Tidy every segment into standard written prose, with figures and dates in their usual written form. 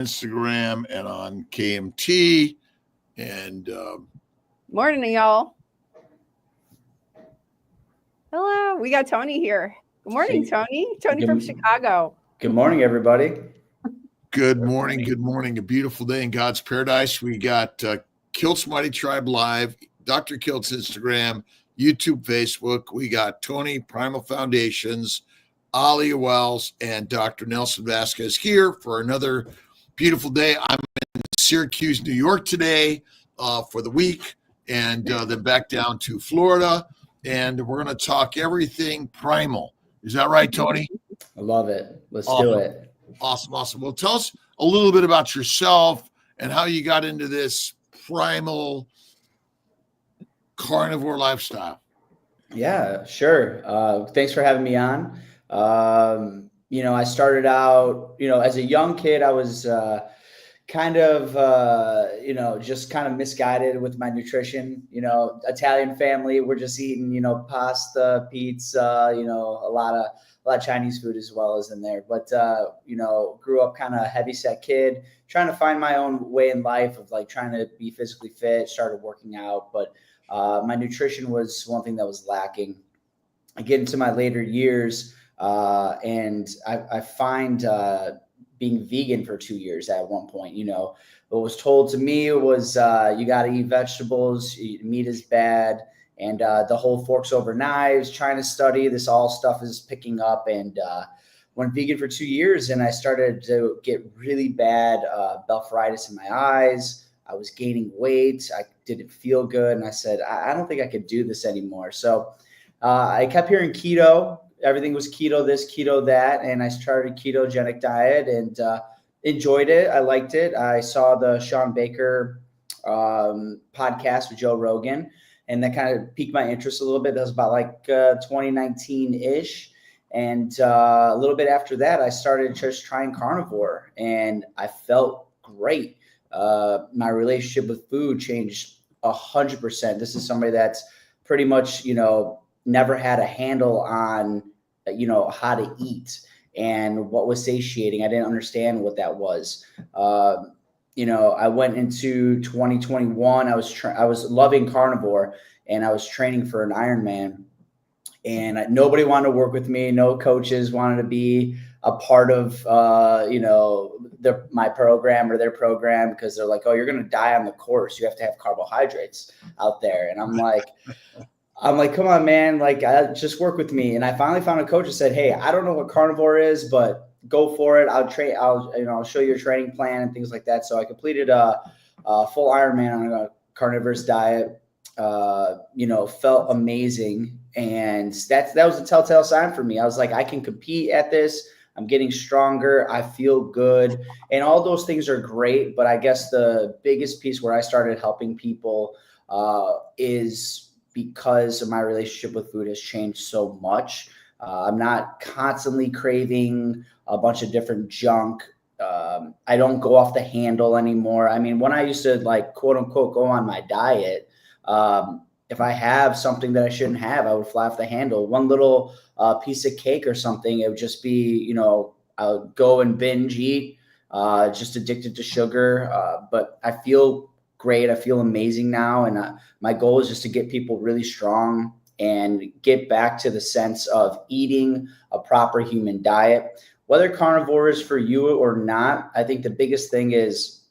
Instagram and on KMT. And morning, y'all. Hello, we got Tony here. Good morning, Tony. Tony from Chicago. Good morning, everybody. Good morning. Good morning. A beautiful day in God's paradise. We got Kilt's Mighty Tribe Live, Dr. Kilt's Instagram, YouTube, Facebook. We got Tony, Primal Foundations, Ali Wells, and Dr. Nelson Vasquez here for another beautiful day. I'm in Syracuse, New York today for the week, and then back down to Florida. And we're going to talk everything primal. Is that right, Tony? I love it. Let's do it. Awesome. Well, tell us a little bit about yourself and how you got into this primal carnivore lifestyle. Yeah, sure. Thanks for having me on. I started out, as a young kid, I was just kind of misguided with my nutrition. Italian family, we're just eating, pasta, pizza, a lot of Chinese food as well as in there. But, grew up kind of heavy set kid, trying to find my own way in life of like trying to be physically fit, started working out. But my nutrition was one thing that was lacking. I get into my later years and I find being vegan for 2 years at one point. What was told to me was you got to eat vegetables, meat is bad, and the whole forks over knives, trying to study this all stuff is picking up, and went vegan for 2 years, and I started to get really bad blepharitis in my eyes. I was gaining weight. I didn't feel good, and I said, I don't think I could do this anymore. So I kept hearing keto. Everything was keto this, keto that, and I started a ketogenic diet and enjoyed it. I liked it. I saw the Sean Baker podcast with Joe Rogan, and that kind of piqued my interest a little bit. That was about like 2019-ish. And a little bit after that, I started just trying carnivore, and I felt great. My relationship with food changed 100%. This is somebody that's pretty much, never had a handle on, how to eat and what was satiating. I didn't understand what that was. I went into 2021. I was loving carnivore, and I was training for an Ironman, and nobody wanted to work with me. No coaches wanted to be a part of, my program or their program, because they're like, oh, you're going to die on the course. You have to have carbohydrates out there. And I'm like, come on, man, like just work with me. And I finally found a coach who said, hey, I don't know what carnivore is, but go for it. I'll show you a training plan and things like that. So I completed a full Ironman on a carnivorous diet, felt amazing. And that was a telltale sign for me. I was like, I can compete at this. I'm getting stronger. I feel good. And all those things are great. But I guess the biggest piece where I started helping people is because of my relationship with food has changed so much. I'm not constantly craving a bunch of different junk. I don't go off the handle anymore. I mean, when I used to like, quote unquote, go on my diet, if I have something that I shouldn't have, I would fly off the handle. One little piece of cake or something, it would just be, I would go and binge eat, just addicted to sugar. But I feel great. I feel amazing now. And my goal is just to get people really strong and get back to the sense of eating a proper human diet. Whether carnivore is for you or not, I think the biggest thing is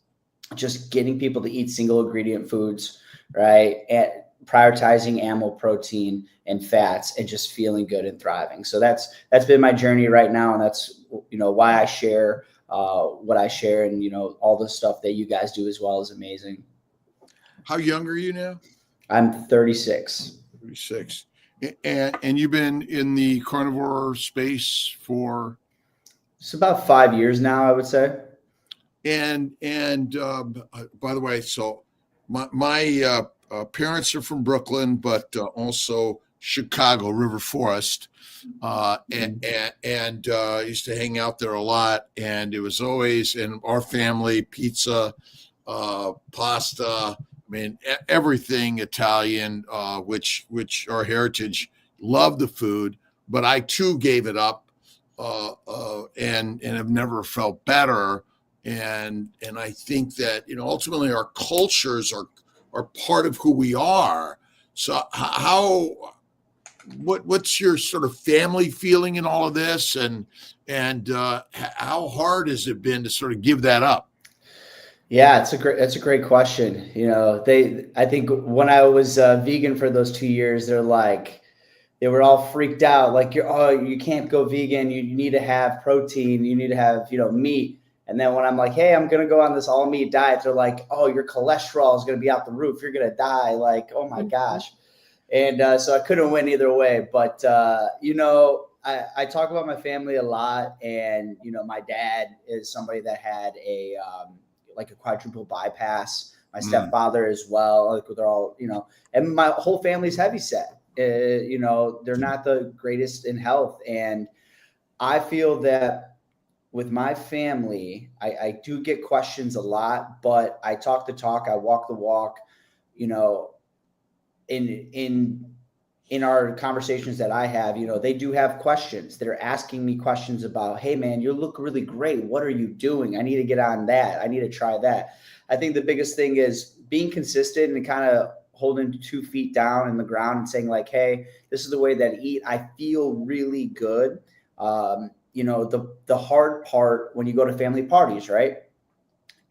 just getting people to eat single ingredient foods, right? And prioritizing animal protein and fats and just feeling good and thriving. So that's been my journey right now. And that's, why I share what I share, and, all the stuff that you guys do as well is amazing. How young are you now? I'm 36. 36. And you've been in the carnivore space for? It's about 5 years now, I would say. And by the way, so my parents are from Brooklyn, but also Chicago, River Forest, and used to hang out there a lot. And it was always in our family, pizza, pasta. I mean, everything Italian, which our heritage, loved the food, but I too gave it up, and have never felt better. And I think that, ultimately our cultures are part of who we are. So what's your sort of family feeling in all of this, and how hard has it been to sort of give that up? Yeah, that's a great question. I think when I was vegan for those 2 years, they were all freaked out. Like, you can't go vegan. You need to have protein. You need to have, meat. And then when I'm like, hey, I'm going to go on this all meat diet, they're like, oh, your cholesterol is going to be out the roof. You're going to die. Like, oh my gosh. And so I couldn't win either way. But, I talk about my family a lot. And, my dad is somebody that had a quadruple bypass. My stepfather as well. Like, they're all, and my whole family's heavyset. They're not the greatest in health. And I feel that with my family, I do get questions a lot, but I talk the talk, I walk the walk. In our conversations that I have, they do have questions. They're asking me questions about, hey man, you look really great. What are you doing? I need to get on that. I need to try that. I think the biggest thing is being consistent and kind of holding 2 feet down in the ground and saying like, hey, this is the way that I eat. I feel really good. The hard part when you go to family parties, right?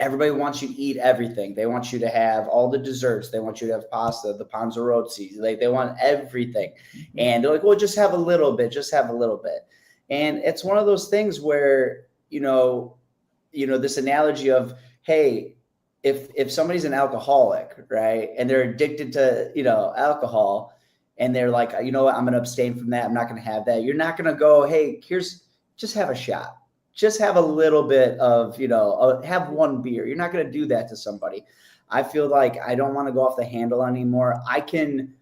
Everybody wants you to eat everything. They want you to have all the desserts. They want you to have pasta, the panzerotti. Like, they want everything. And they're like, well, just have a little bit, And it's one of those things where, this analogy of, hey, if somebody's an alcoholic, right, and they're addicted to, alcohol, and they're like, you know what, I'm going to abstain from that. I'm not going to have that. You're not going to go, hey, just have a shot. Just have a little bit of, have one beer. You're not going to do that to somebody. I feel like I don't want to go off the handle anymore. I can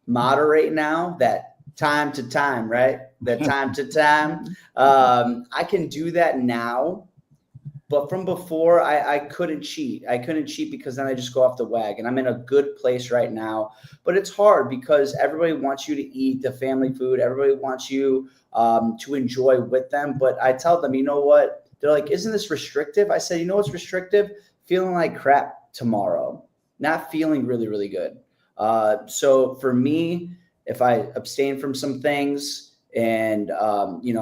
moderate now, that time to time, right? That time to time. I can do that now. But from before, I couldn't cheat. I couldn't cheat because then I just go off the wagon. I'm in a good place right now. But it's hard because everybody wants you to eat the family food. Everybody wants you to enjoy with them. But I tell them, you know what? They're like, isn't this restrictive? I said, you know what's restrictive? Feeling like crap tomorrow. Not feeling really, really good. So for me, if I abstain from some things and,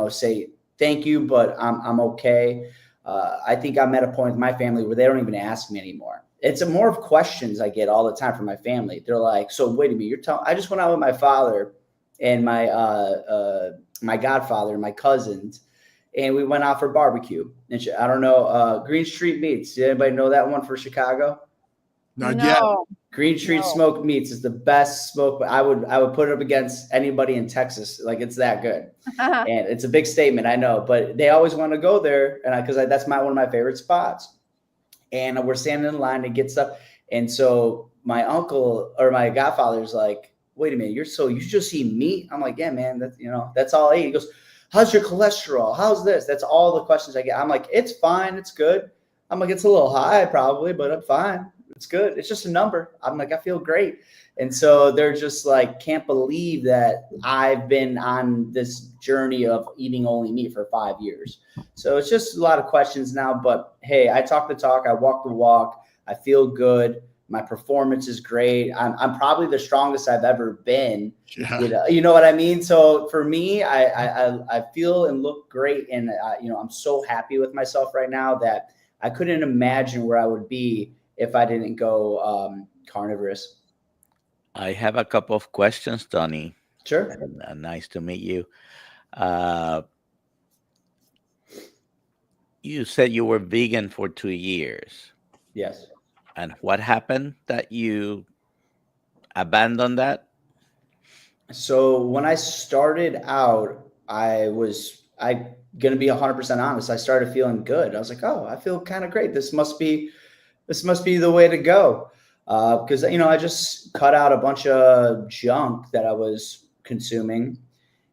say thank you, but I'm okay. I think I'm at a point with my family where they don't even ask me anymore. It's more of questions I get all the time from my family. They're like, so wait a minute, I just went out with my father and my godfather and my cousins, and we went out for barbecue. And I don't know, Green Street Meats. Did anybody know that one for Chicago? Not yet. Green Street Smoked Meats is the best smoke. I would put it up against anybody in Texas. Like, it's that good. And it's a big statement, I know, but they always want to go there. And because that's one of my favorite spots. And we're standing in line to get stuff. And so my uncle or my godfather's like, wait a minute, you just eat meat? I'm like, yeah, man, that's all I eat. He goes, how's your cholesterol? How's this? That's all the questions I get. I'm like, it's fine. It's good. I'm like, it's a little high probably, but I'm fine. It's good. It's just a number. I'm like, I feel great. And so they're just like, can't believe that I've been on this journey of eating only meat for 5 years. So it's just a lot of questions now, but hey, I talk the talk. I walk the walk. I feel good. My performance is great. I'm probably the strongest I've ever been. Yeah. You know what I mean? So for me, I feel and look great. And, I'm so happy with myself right now that I couldn't imagine where I would be if I didn't go carnivorous. I have a couple of questions, Tony. Sure. Nice to meet you. You said you were vegan for 2 years. Yes. And what happened that you abandoned that? So when I started out, I'm going to be 100% honest. I started feeling good. I was like, oh, I feel kind of great. This must be the way to go. Because, I just cut out a bunch of junk that I was consuming.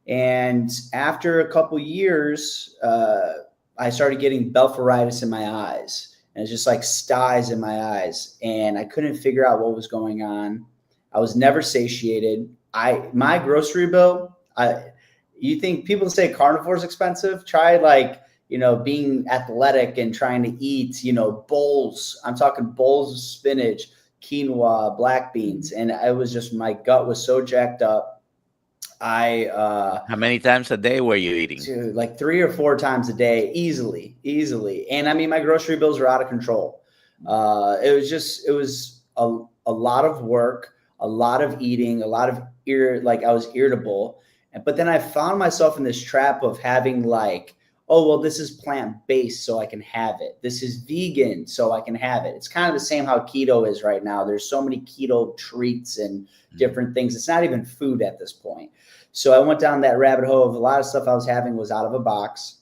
And after a couple years, I started getting blepharitis in my eyes. And it's just like styes in my eyes. And I couldn't figure out what was going on. I was never satiated. My grocery bill, you think people say carnivore is expensive? Try being athletic and trying to eat, bowls. I'm talking bowls of spinach, quinoa, black beans. And I was just, my gut was so jacked up. How many times a day were you eating? Dude, like 3 or 4 times a day, easily. And I mean, my grocery bills were out of control. It was a lot of work, a lot of eating, a lot of I was irritable. But then I found myself in this trap of having like, oh, well, this is plant-based, so I can have it. This is vegan, so I can have it. It's kind of the same how keto is right now. There's so many keto treats and different things. It's not even food at this point. So I went down that rabbit hole of a lot of stuff I was having was out of a box.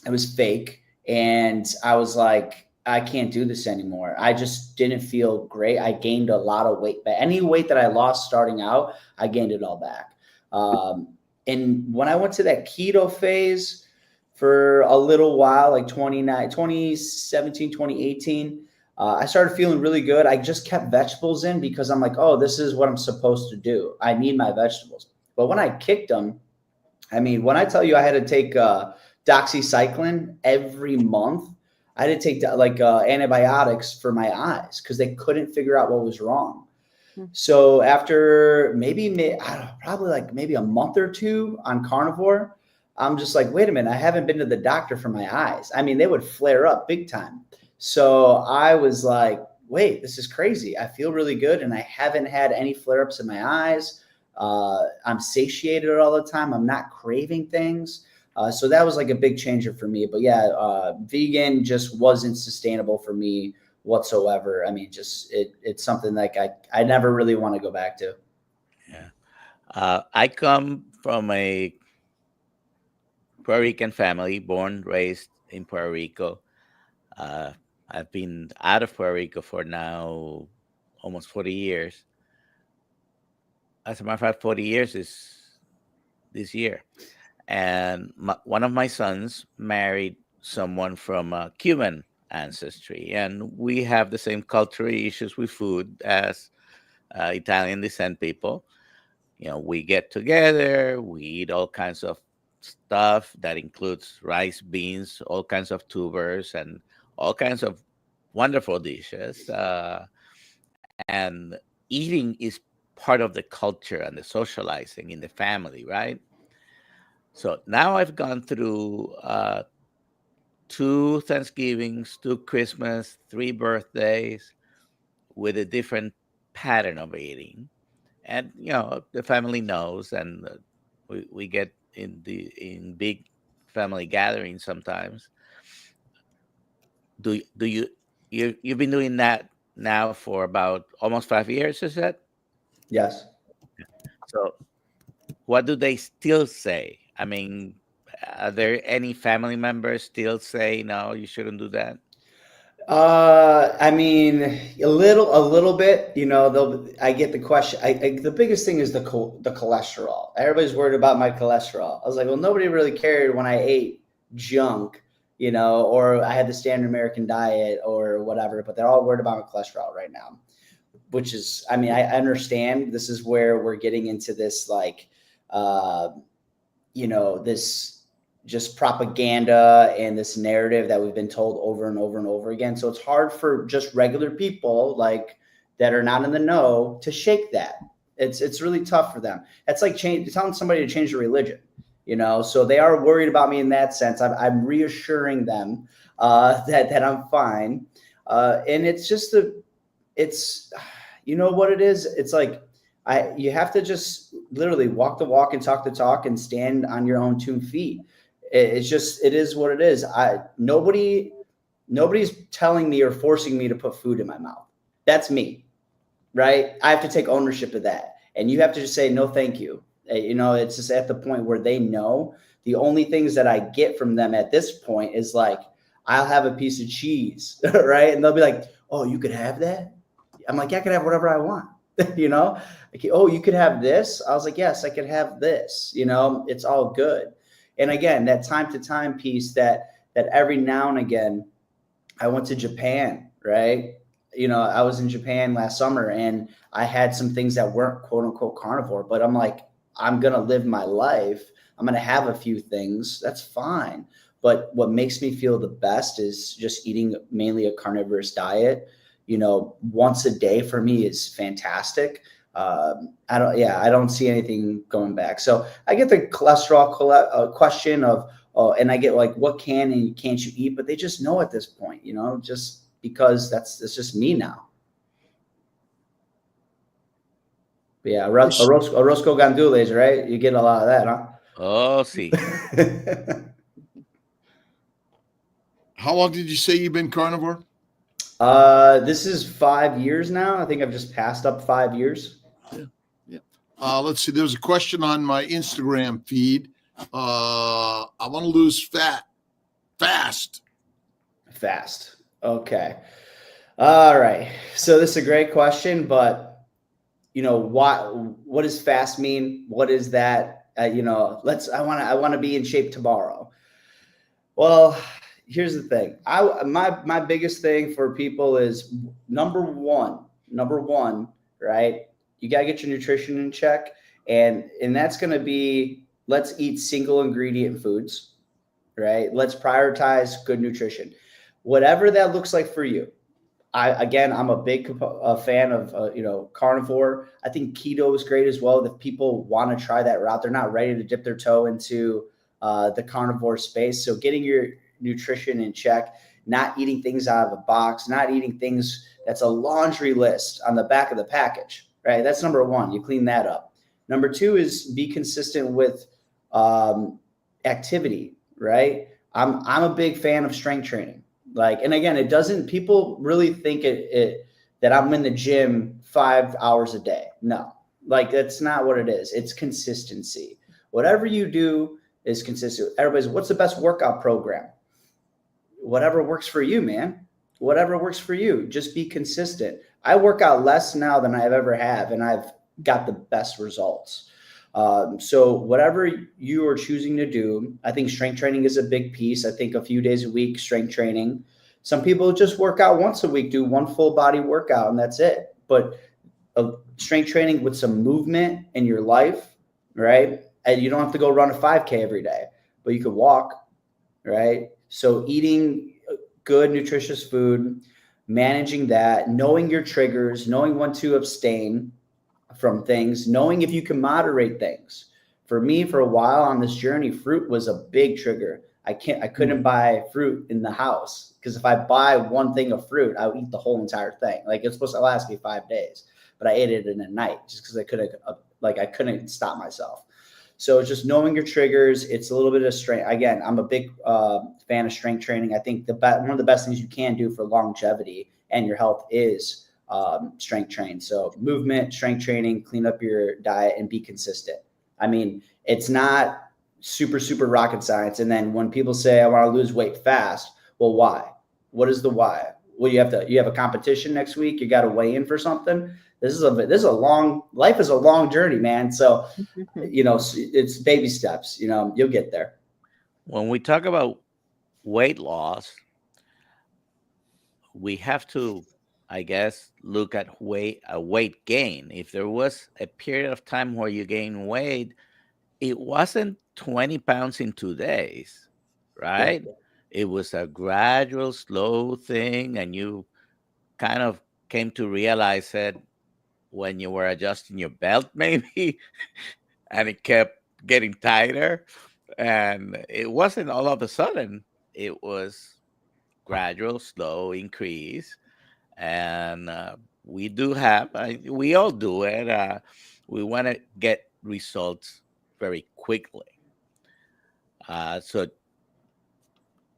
It was fake. And I was like, I can't do this anymore. I just didn't feel great. I gained a lot of weight. But any weight that I lost starting out, I gained it all back. And when I went to that keto phase for a little while, like 2017, 2018, I started feeling really good. I just kept vegetables in because I'm like, oh, this is what I'm supposed to do. I need my vegetables. But when I kicked them, I mean, when I tell you I had to take doxycycline every month, I had to take antibiotics for my eyes because they couldn't figure out what was wrong. So after probably a month or 2 on carnivore, I'm just like, wait a minute, I haven't been to the doctor for my eyes. I mean, they would flare up big time. So I was like, wait, this is crazy. I feel really good. And I haven't had any flare-ups in my eyes. I'm satiated all the time. I'm not craving things. So that was like a big changer for me. But yeah, vegan just wasn't sustainable for me whatsoever. I mean, it's something like I never really want to go back to. Yeah. I come from a Puerto Rican family, born, raised in Puerto Rico. I've been out of Puerto Rico for now almost 40 years. As a matter of fact, 40 years is this year. And one of my sons married someone from Cuban ancestry. And we have the same cultural issues with food as Italian descent people. We get together, we eat all kinds of stuff that includes rice, beans, all kinds of tubers, and all kinds of wonderful dishes. And eating is part of the culture and the socializing in the family, right? So now I've gone through 2 Thanksgivings, 2 Christmas, 3 birthdays with a different pattern of eating. And, the family knows, and we get in big family gatherings sometimes. You've been doing that now for about almost 5 years, is that? Yes. So what do they still say? I mean, are there any family members still say, no, you shouldn't do that? I mean, a little bit, I get the question. The biggest thing is the cholesterol. Everybody's worried about my cholesterol. I was like, well, nobody really cared when I ate junk, or I had the standard American diet or whatever, but they're all worried about my cholesterol right now, which is, I mean, I understand this is where we're getting into this, like, this just propaganda and this narrative that we've been told over and over and over again. So it's hard for just regular people like that are not in the know to shake that. It's really tough for them. It's like telling somebody to change their religion, so they are worried about me in that sense. I'm reassuring them that I'm fine. And it's just what it is. It's like, you have to just literally walk the walk and talk the talk and stand on your own 2 feet. It is what it is. Nobody's telling me or forcing me to put food in my mouth. That's me, right? I have to take ownership of that. And you have to just say, no, thank you. It's just at the point where they know. The only things that I get from them at this point is like, I'll have a piece of cheese, right? And they'll be like, oh, you could have that? I'm like, yeah, I could have whatever I want. Like, oh, you could have this? I was like, yes, I could have this. It's all good. And again, that time to time piece that every now and again, I went to Japan, right? I was in Japan last summer and I had some things that weren't quote unquote carnivore, but I'm like, I'm going to live my life. I'm going to have a few things. That's fine. But what makes me feel the best is just eating mainly a carnivorous diet. Once a day for me is fantastic. I don't see anything going back. So I get the cholesterol question of, and I get like, what can and can't you eat? But they just know at this point, just because it's just me now. But yeah, Orozco gandules, right? You get a lot of that, huh? Oh, see. How long did you say you've been carnivore? This is 5 years now. I think I've just passed up 5 years. Yeah. Let's see. There's a question on my Instagram feed. I want to lose fat fast. Okay. All right. So this is a great question, but what does fast mean? What is that? I want to be in shape tomorrow. Well, here's the thing. My biggest thing for people is number one, right? You got to get your nutrition in check. And that's going to be, let's eat single ingredient foods, right? Let's prioritize good nutrition, whatever that looks like for you. I'm a big fan of, carnivore. I think keto is great as well. If people want to try that route, they're not ready to dip their toe into the carnivore space. So getting your nutrition in check, not eating things out of a box, not eating things that's a laundry list on the back of the package, right? That's number one. You clean that up. Number two is be consistent with activity, right? I'm a big fan of strength training. And again, people really think that I'm in the gym 5 hours a day. No, that's not what it is. It's consistency. Whatever you do is consistent. What's the best workout program? Whatever works for you, man. Whatever works for you. Just be consistent. I work out less now than I've ever have, and I've got the best results. So whatever you are choosing to do, I think strength training is a big piece. I think a few days a week, strength training. Some people just work out once a week, do one full body workout, and that's it. But strength training with some movement in your life, right? And you don't have to go run a 5K every day, but you could walk, right? So eating good, nutritious food, managing that, knowing your triggers, knowing when to abstain from things, knowing if you can moderate things. For me, for a while on this journey, fruit was a big trigger. I couldn't buy fruit in the house because if I buy one thing of fruit, I would eat the whole entire thing. It's supposed to last me 5 days, but I ate it in a night just because I couldn't stop myself. So it's just knowing your triggers. It's a little bit of strength. Again, I'm a big fan of strength training. I think one of the best things you can do for longevity and your health is strength train. So movement, strength training, clean up your diet and be consistent. I mean, it's not super, super rocket science. And then when people say, I want to lose weight fast, well, why? What is the why? Well, you have a competition next week. You got to weigh in for something. Life is a long journey, man. So, it's baby steps, you'll get there. When we talk about weight loss, we have to, I guess, look at weight gain. If there was a period of time where you gain weight, it wasn't 20 pounds in 2 days, right? Yeah. It was a gradual, slow thing. And you kind of came to realize it when you were adjusting your belt, maybe, and it kept getting tighter. And it wasn't all of a sudden. It was gradual, slow increase. And we all do it. We want to get results very quickly. So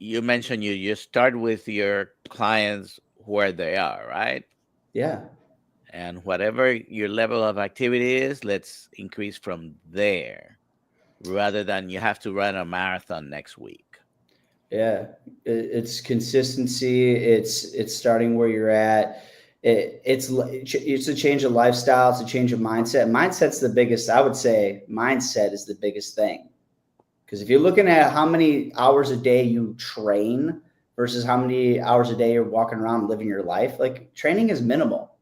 you mentioned you start with your clients where they are, right? Yeah. And whatever your level of activity is, let's increase from there rather than you have to run a marathon next week. Yeah. It's consistency. It's starting where you're at. It's a change of lifestyle. It's a change of mindset. Mindset's the biggest, I would say mindset is the biggest thing. Because if you're looking at how many hours a day you train versus how many hours a day you're walking around living your life, training is minimal.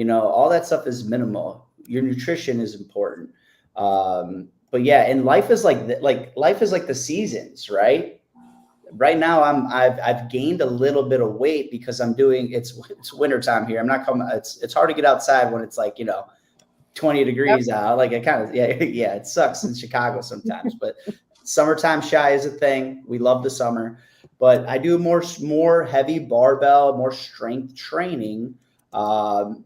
All that stuff is minimal. Your nutrition is important. But yeah, and life is like the seasons, right? right now I've gained a little bit of weight because I'm doing, it's wintertime here. I'm not coming. It's hard to get outside when it's like, 20 degrees out. Like it kind of, yeah, it sucks in Chicago sometimes, but summertime shy is a thing. We love the summer, but I do more heavy barbell, more strength training in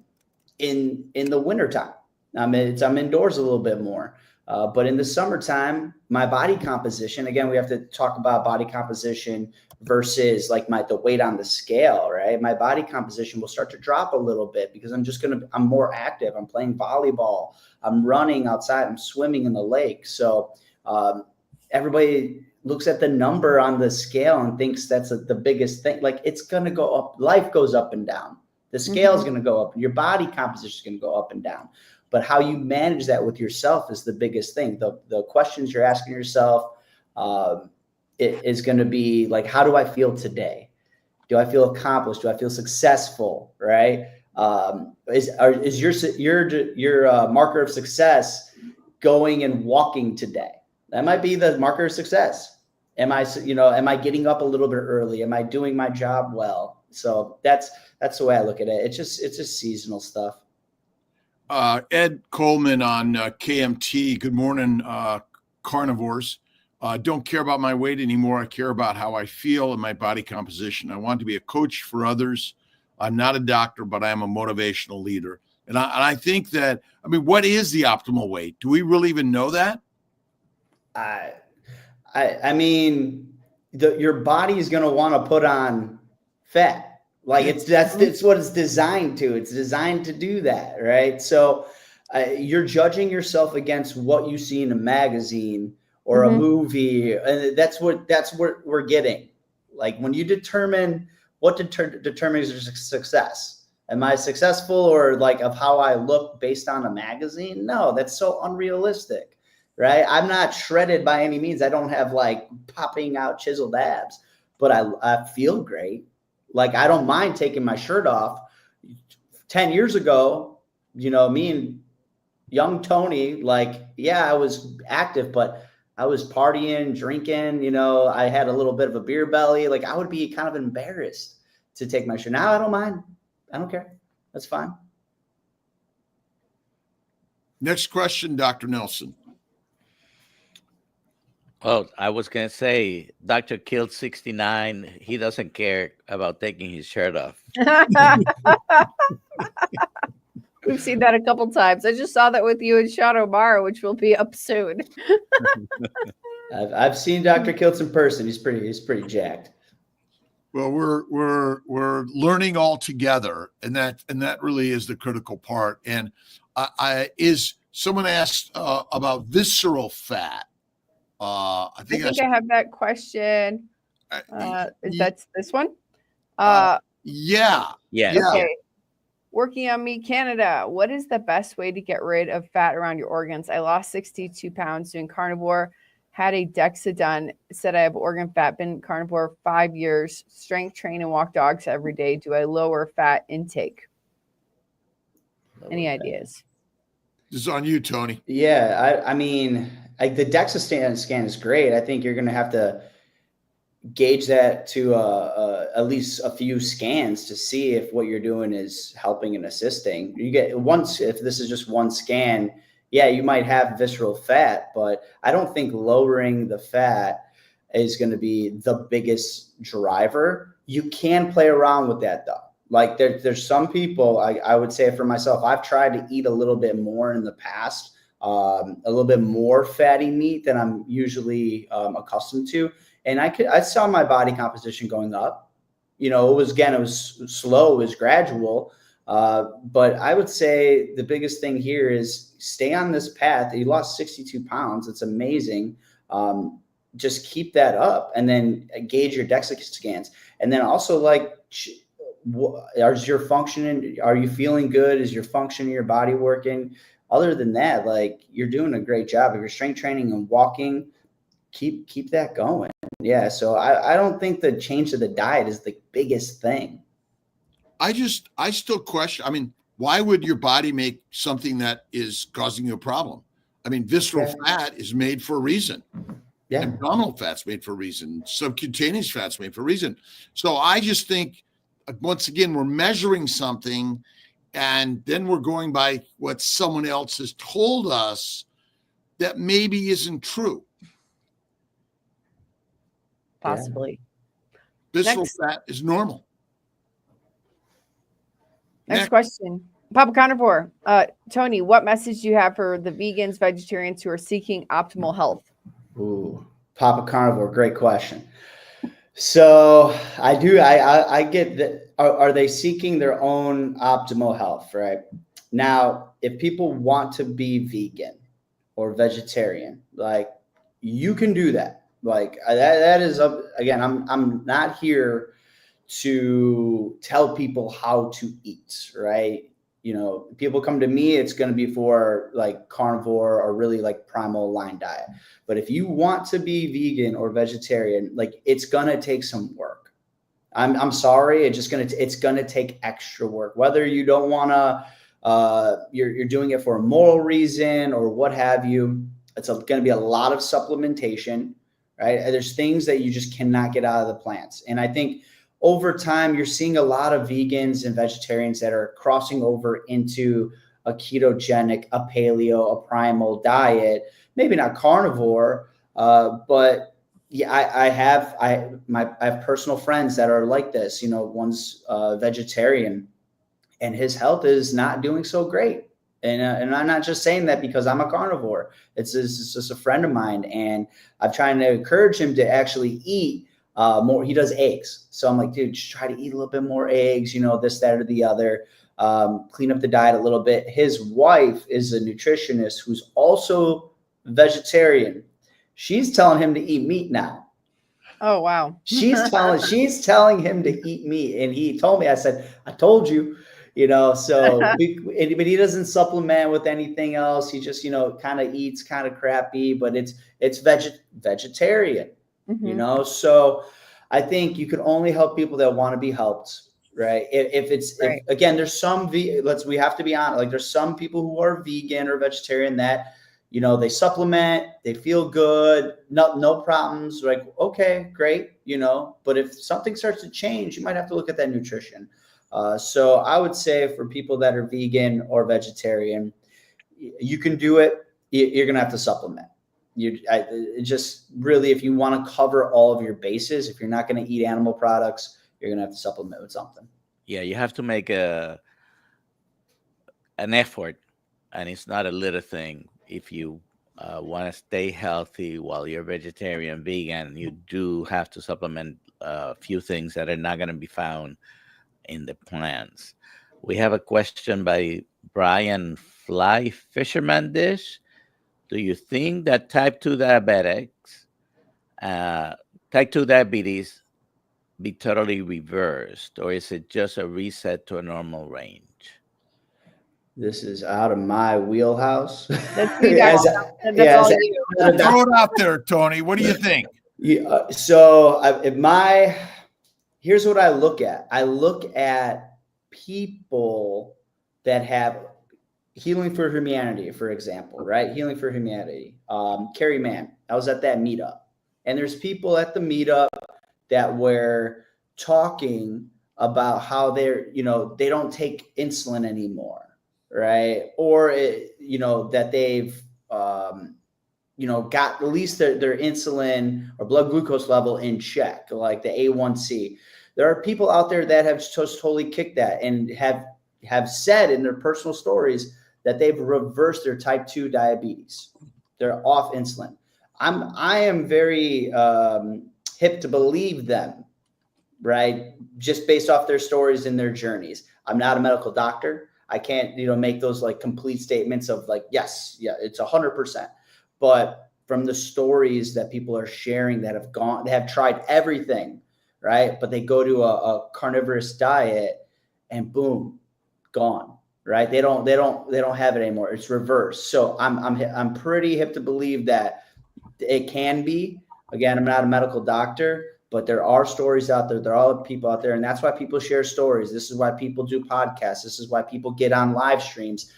the wintertime. I'm indoors a little bit more. But in the summertime, my body composition, again, we have to talk about body composition versus like the weight on the scale, right? My body composition will start to drop a little bit because I'm more active. I'm playing volleyball. I'm running outside. I'm swimming in the lake. So everybody looks at the number on the scale and thinks that's the biggest thing. Like it's going to go up. Life goes up and down. The scale is going to go up. Your body composition is going to go up and down. But how you manage that with yourself is the biggest thing. The questions you're asking yourself is going to be like, how do I feel today? Do I feel accomplished? Do I feel successful? Right? Is your marker of success going and walking today? That might be the marker of success. Am I getting up a little bit early? Am I doing my job well? So that's the way I look at it. It's just seasonal stuff. Ed Coleman on KMT. Good morning, carnivores. Don't care about my weight anymore. I care about how I feel and my body composition. I want to be a coach for others. I'm not a doctor, but I am a motivational leader. And I think that, what is the optimal weight? Do we really even know that? Your body is going to want to put on fat. Like it's what it's designed to. It's designed to do that, right? So you're judging yourself against what you see in a magazine or a movie, and that's what we're getting. Like when you determine what determines your success. Am I successful or like of how I look based on a magazine? No, that's so unrealistic, right? I'm not shredded by any means. I don't have like popping out chiseled abs, but I feel great. Like, I don't mind taking my shirt off. 10 years ago, me and young Tony, I was active, but I was partying, drinking, I had a little bit of a beer belly. Like, I would be kind of embarrassed to take my shirt. Now I don't mind. I don't care. That's fine. Next question, Dr. Nelson. Well, I was going to say, Dr. Killed 69, he doesn't care about taking his shirt off. We've seen that a couple times. I just saw that with you and Sean O'Mara, which will be up soon. I've seen Dr. Kiltz in person. He's pretty jacked. Well, we're learning all together, and that really is the critical part. And someone asked about visceral fat. I think I have that question. That's this one? Yeah. Okay. Working on Me Canada. What is the best way to get rid of fat around your organs? I lost 62 pounds doing carnivore. Had a DEXA done. Said I have organ fat. Been carnivore 5 years. Strength train and walk dogs every day. Do I lower fat intake? Any ideas? This is on you, Tony. Yeah, the DEXA scan is great. I think you're going to have to gauge that to at least a few scans to see if what you're doing is helping and assisting. If this is just one scan, yeah, you might have visceral fat, but I don't think lowering the fat is going to be the biggest driver. You can play around with that though. Like there's some people, I would say for myself, I've tried to eat a little bit more in the past, a little bit more fatty meat than I'm usually accustomed to. And I saw my body composition going up. It was slow, it was gradual. But I would say the biggest thing here is stay on this path. You lost 62 pounds. It's amazing. Just keep that up and then gauge your DEXA scans. And then also is your functioning? Are you feeling good? Is your function in your body working? Other than that, you're doing a great job. If you're strength training and walking, keep that going. Yeah. So I don't think the change to the diet is the biggest thing. I still question. Why would your body make something that is causing you a problem? Visceral fat is made for a reason. Yeah. Abdominal fat's made for a reason. Subcutaneous fat's made for a reason. So I just think, once again, we're measuring something and then we're going by what someone else has told us that maybe isn't true. Possibly. Visceral fat is normal. Next question. Papa Carnivore. Tony, what message do you have for the vegans, vegetarians who are seeking optimal health? Ooh, Papa Carnivore, great question. So I get that. Are they seeking their own optimal health, right? Now, if people want to be vegan or vegetarian, like, you can do that. Like, that is again, I'm not here to tell people how to eat, right? You know, people come to me, it's going to be for like carnivore or really like primal line diet. But if you want to be vegan or vegetarian, like, it's going to take some work. I'm sorry. It's going to take extra work, whether you don't want to, you're doing it for a moral reason or what have you. It's going to be a lot of supplementation, right? There's things that you just cannot get out of the plants. And I think over time, you're seeing a lot of vegans and vegetarians that are crossing over into a ketogenic, a paleo, a primal diet. Maybe not carnivore, but yeah, I have personal friends that are like this. You know, one's vegetarian, and his health is not doing so great. And I'm not just saying that because I'm a carnivore. It's just a friend of mine, and I'm trying to encourage him to actually eat more. He does eggs. So I'm like, dude, just try to eat a little bit more eggs, you know, this, that, or the other, clean up the diet a little bit. His wife is a nutritionist who's also vegetarian. She's telling him to eat meat now. Oh, wow. She's telling him to eat meat. And he told me, I said, I told you, you know, so, but he doesn't supplement with anything else. He just, you know, kind of eats kind of crappy, but it's vegetarian. Mm-hmm. You know, so I think you can only help people that want to be helped, right? If again, there's some we have to be honest, like, there's some people who are vegan or vegetarian that, you know, they supplement, they feel good, no problems, like, okay, great, you know, but if something starts to change, you might have to look at that nutrition. So I would say for people that are vegan or vegetarian, you can do it. You're going to have to supplement. Just really, if you want to cover all of your bases, if you're not going to eat animal products, you're going to have to supplement with something. Yeah, you have to make an effort, and it's not a little thing. If you want to stay healthy while you're vegetarian, vegan, you do have to supplement a few things that are not going to be found in the plants. We have a question by Brian Fly Fisherman Dish. Do you think that type 2 diabetes be totally reversed, or is it just a reset to a normal range? This is out of my wheelhouse. That's you guys. That's all you. Throw it out there, Tony. What do you think? Yeah, so here's what I look at. I look at people that have Healing for Humanity, for example, right? Healing for Humanity. Carrie Mann. I was at that meetup, and there's people at the meetup that were talking about how they don't take insulin anymore, right? Or that they've got at least their insulin or blood glucose level in check, like the A1C. There are people out there that have just totally kicked that and have said in their personal stories that they've reversed their type 2 diabetes. They're off insulin. I am very hip to believe them, right? Just based off their stories and their journeys. I'm not a medical doctor. I can't, make those like complete statements of like, yes, yeah, it's 100%. But from the stories that people are sharing that they have tried everything, right? But they go to a carnivorous diet and boom, gone. Right? They don't have it anymore. It's reversed. So I'm pretty hip to believe that it can be. Again, I'm not a medical doctor, but there are stories out there. There are people out there, and that's why people share stories. This is why people do podcasts. This is why people get on live streams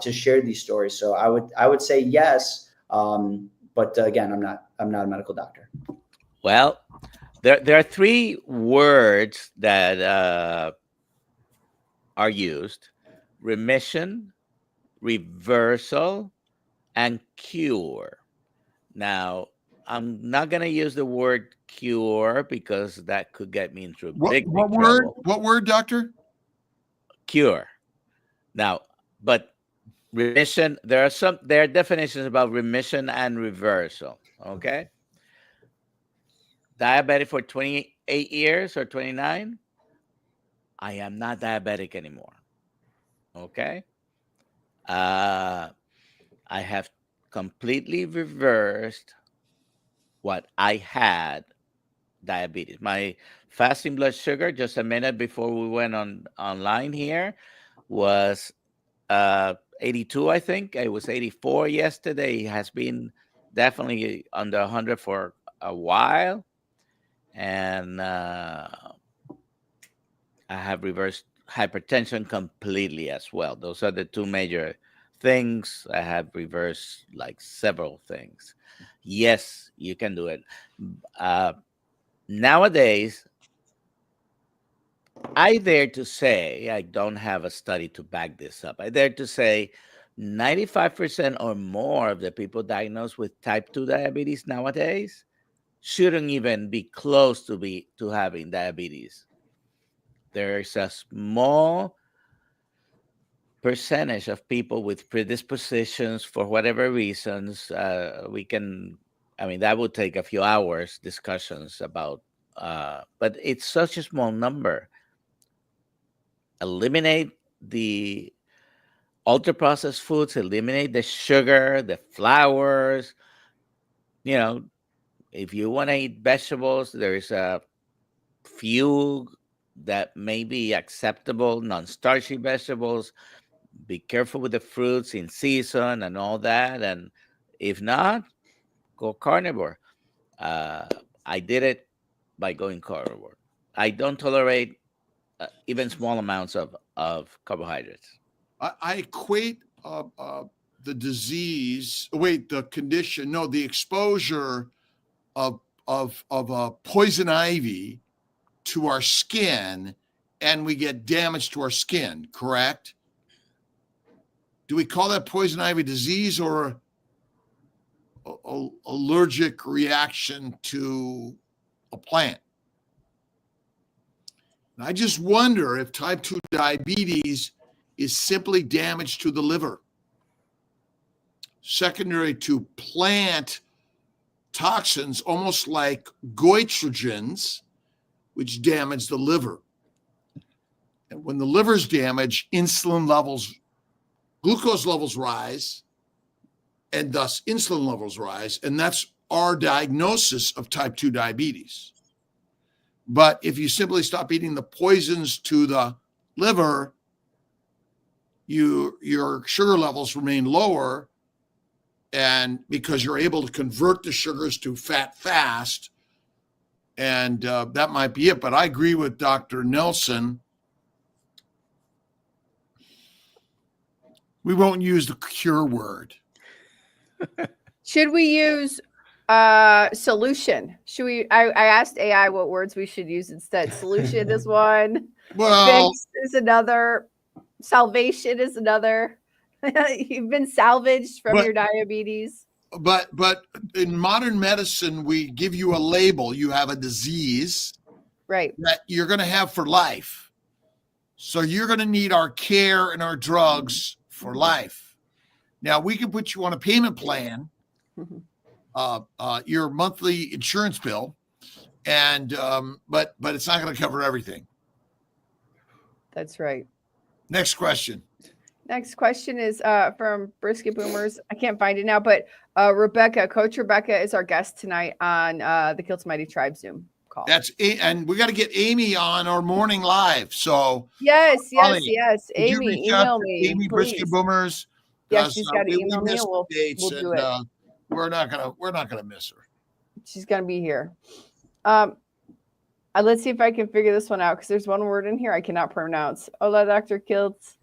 to share these stories. So I would say yes. But again, I'm not a medical doctor. Well, there are three words that are used: remission, reversal, and cure. Now, I'm not going to use the word cure because that could get me into big trouble. What word, doctor? Cure. Now, but remission, there are definitions about remission and reversal. Okay. Diabetic for 28 years or 29. I am not diabetic anymore. Okay. I have completely reversed what I had diabetes. My fasting blood sugar, just a minute before we went online here, was 82, I think. It was 84 yesterday. It has been definitely under 100 for a while. And I have reversed hypertension completely as well. Those are the two major things. I have reversed like several things. Yes, you can do it. Nowadays, I dare to say, I don't have a study to back this up. I dare to say 95% or more of the people diagnosed with type 2 diabetes nowadays shouldn't even be close to having diabetes. There's a small percentage of people with predispositions for whatever reasons. That would take a few hours discussions about, but it's such a small number. Eliminate the ultra processed foods, eliminate the sugar, the flours. If you want to eat vegetables, there's a few that may be acceptable, non-starchy vegetables. Be careful with the fruits in season and all that. And if not, go carnivore. I did it by going carnivore. I don't tolerate even small amounts of carbohydrates. I equate the disease. The condition. No, the exposure of poison ivy to our skin, and we get damage to our skin. Correct? Do we call that poison ivy disease or allergic reaction to a plant? And I just wonder if type 2 diabetes is simply damage to the liver, secondary to plant toxins, almost like goitrogens, which damage the liver. And when the liver's damaged, glucose levels rise, and thus insulin levels rise, and that's our diagnosis of type 2 diabetes. But if you simply stop eating the poisons to the liver, your sugar levels remain lower, and because you're able to convert the sugars to fat fast, and that might be it. But I agree with Dr. Nelson. We won't use the cure word. Should we use solution? Should we? I asked AI what words we should use instead. Solution is one. Well, Fix is another. Salvation is another. You've been salvaged from your diabetes. But in modern medicine, we give you a label. You have a disease, right, that you're going to have for life. So you're going to need our care and our drugs for life. Now, we can put you on a payment plan, your monthly insurance bill, and but it's not going to cover everything. That's right. Next question. Next question is from Brisket Boomers. I can't find it now, but Rebecca, Coach Rebecca is our guest tonight on the Kill Mighty Tribe Zoom call. And we got to get Amy on our morning live. So yes. Amy, email me. Amy, Brisket Boomers. Yes, she's got to email me. We'll do it. We're not gonna miss her. She's gonna be here. Let's see if I can figure this one out because there's one word in here I cannot pronounce. Hola, Dr. Kiltz.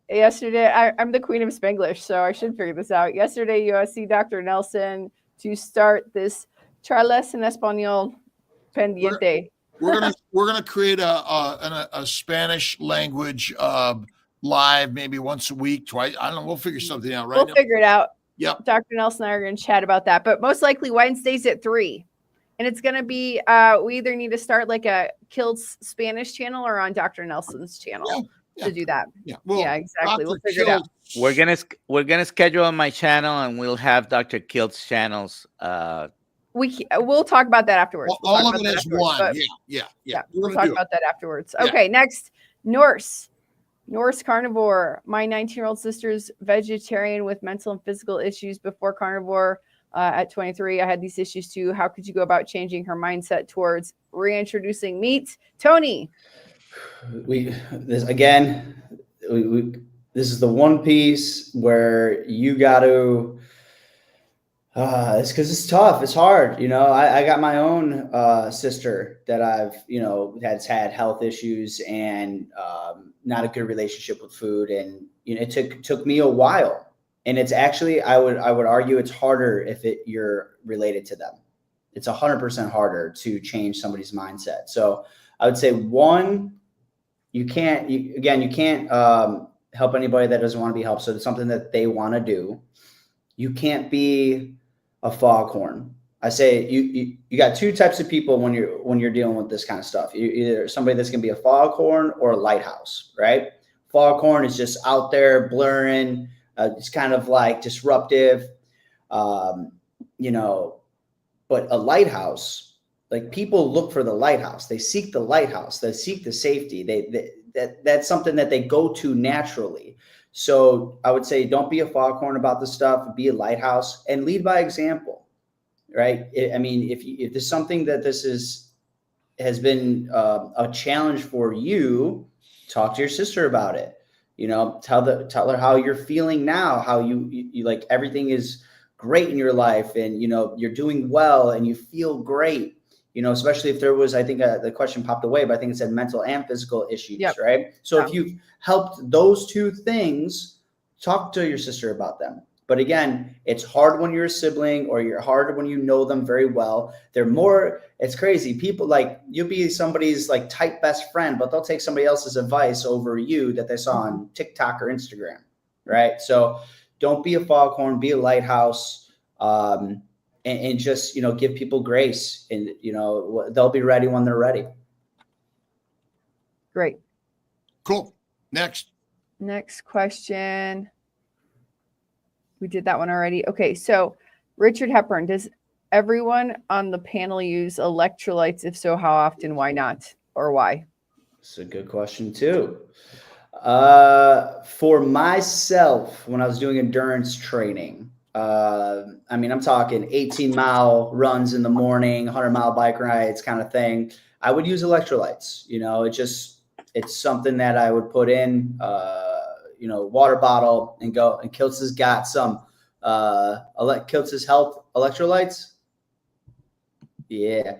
Yesterday, I'm the queen of Spanglish, so I should figure this out. Yesterday, you see Dr. Nelson to start this charlas en español pendiente. We're gonna create a Spanish language live maybe once a week, twice. I don't know. We'll figure something out. Right? We'll figure it out. Yep. Dr. Nelson and I are going to chat about that, but most likely Wednesdays at 3. And it's going to be, we either need to start like a Kilt's Spanish channel or on Dr. Nelson's channel to do that. Yeah. Well, yeah, exactly. Dr. We'll figure it out. We're gonna schedule on my channel, and we'll have Dr. Kilt's channels. We'll talk about that afterwards. All of it is one. Yeah. We'll talk about that afterwards. Okay, next, Norse carnivore. My 19-year-old sister's vegetarian with mental and physical issues before carnivore. At 23, I had these issues too. How could you go about changing her mindset towards reintroducing meat? Tony. This is the one piece where you got to, it's because it's tough. It's hard. I got my own sister that I've, has had health issues and not a good relationship with food. And, it took me a while. And it's actually, I would argue it's harder if you're related to them. It's 100% harder to change somebody's mindset. So I would say you can't help anybody that doesn't want to be helped. So it's something that they want to do. You can't be a foghorn. I say you got two types of people when you're dealing with this kind of stuff. You're either somebody that's going to be a foghorn or a lighthouse, right? Foghorn is just out there blurring. It's kind of like disruptive, but a lighthouse, like people look for the lighthouse. They seek the lighthouse. They seek the safety. That's something that they go to naturally. So I would say, don't be a foghorn about this stuff. Be a lighthouse and lead by example, right? If there's something that has been a challenge for you, talk to your sister about it. Tell her how you're feeling now, how you like everything is great in your life and, you're doing well and you feel great, especially if there was, I think the question popped away, but I think it said mental and physical issues, right? So if you've helped those two things, talk to your sister about them. But again, it's hard when you're a sibling or you're hard when you know them very well. It's crazy. People like you'll be somebody's like tight best friend, but they'll take somebody else's advice over you that they saw on TikTok or Instagram. Right. So don't be a foghorn, be a lighthouse, and just, give people grace and, they'll be ready when they're ready. Great. Cool. Next question. We did that one already. Okay, so Richard Hepburn, does everyone on the panel use electrolytes? If so, how often? Why not? Or why? It's a good question too. For myself, when I was doing endurance training, I'm talking 18-mile runs in the morning, 100-mile bike rides kind of thing. I would use electrolytes. It's something that I would put in, water bottle and go. And Kiltz has got some Kiltz's Health electrolytes. Yeah.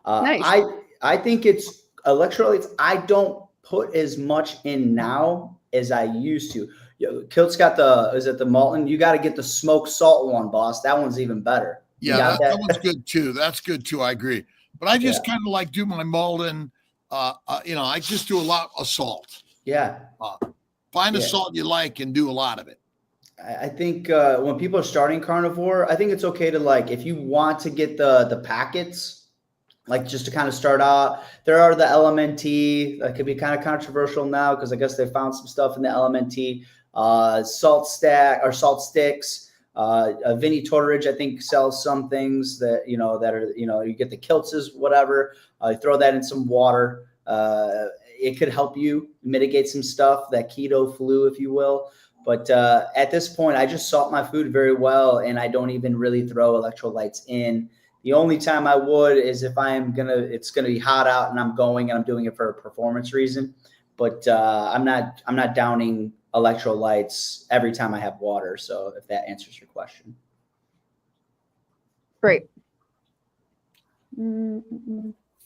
Nice. I think it's electrolytes. I don't put as much in now as I used to. Kilt's got the Malton? You got to get the smoked salt one, boss. That one's even better. Yeah, that one's good too. That's good too. I agree. But I just kind of like do my Malton. I just do a lot of salt. Yeah. Find a salt you like and do a lot of it. I think when people are starting carnivore, I think it's okay to if you want to get the packets, just to kind of start out, there are the LMNT that could be kind of controversial now because I guess they found some stuff in the LMNT, salt stack or salt sticks. Vinnie Torridge, I think, sells some things that, that are, you get the Kiltz's, whatever, you throw that in some water. It could help you mitigate some stuff, that keto flu, if you will. But at this point, I just salt my food very well, and I don't even really throw electrolytes in. The only time I would is if it's gonna be hot out and I'm going and I'm doing it for a performance reason. But I'm not downing electrolytes every time I have water. So if that answers your question. Great.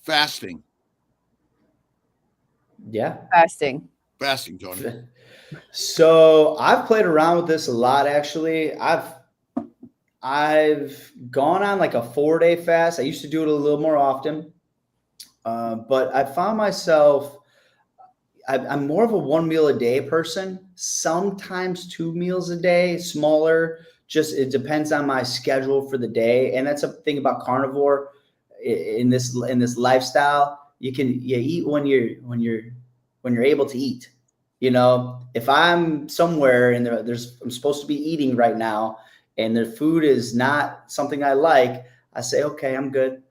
Fasting. Yeah. Fasting, Tony. So I've played around with this a lot, actually. I've gone on like a 4-day fast. I used to do it a little more often, but I found myself, I'm more of a 1 meal a day person, sometimes 2 meals a day, smaller. Just it depends on my schedule for the day. And that's a thing about carnivore in this lifestyle. You eat when you're able to eat. You know, if I'm somewhere and I'm supposed to be eating right now and the food is not something I like, I say, okay, I'm good.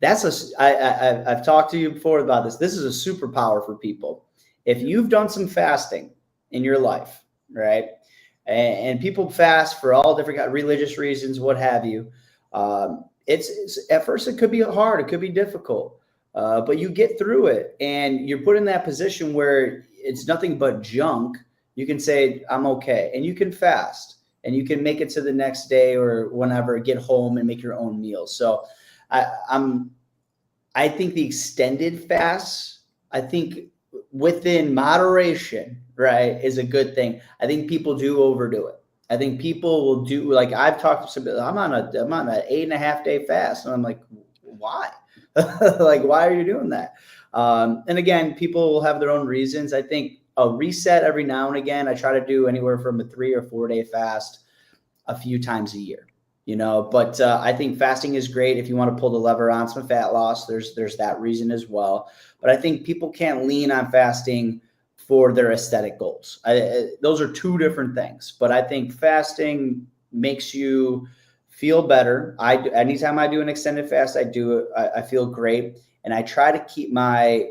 I've talked to you before about this. This is a superpower for people. If you've done some fasting in your life, right? And people fast for all different religious reasons, what have you. It's at first it could be hard, it could be difficult, but you get through it, and you're put in that position where it's nothing but junk. You can say, I'm okay, and you can fast, and you can make it to the next day or whenever, get home and make your own meals. So I think the extended fasts, I think within moderation, right, is a good thing. I think people do overdo it. I think people will do, like I've talked to some people, I'm on an 8.5 day fast. And I'm like, why? Like, why are you doing that? And again, people will have their own reasons. I think a reset every now and again, I try to do anywhere from a 3 or 4 day fast a few times a year, you know, but I think fasting is great. If you want to pull the lever on some fat loss, there's that reason as well. But I think people can't lean on fasting for their aesthetic goals. Those are two different things, but I think fasting makes you feel better. Anytime I do an extended fast, I do it. I feel great. And I try to keep my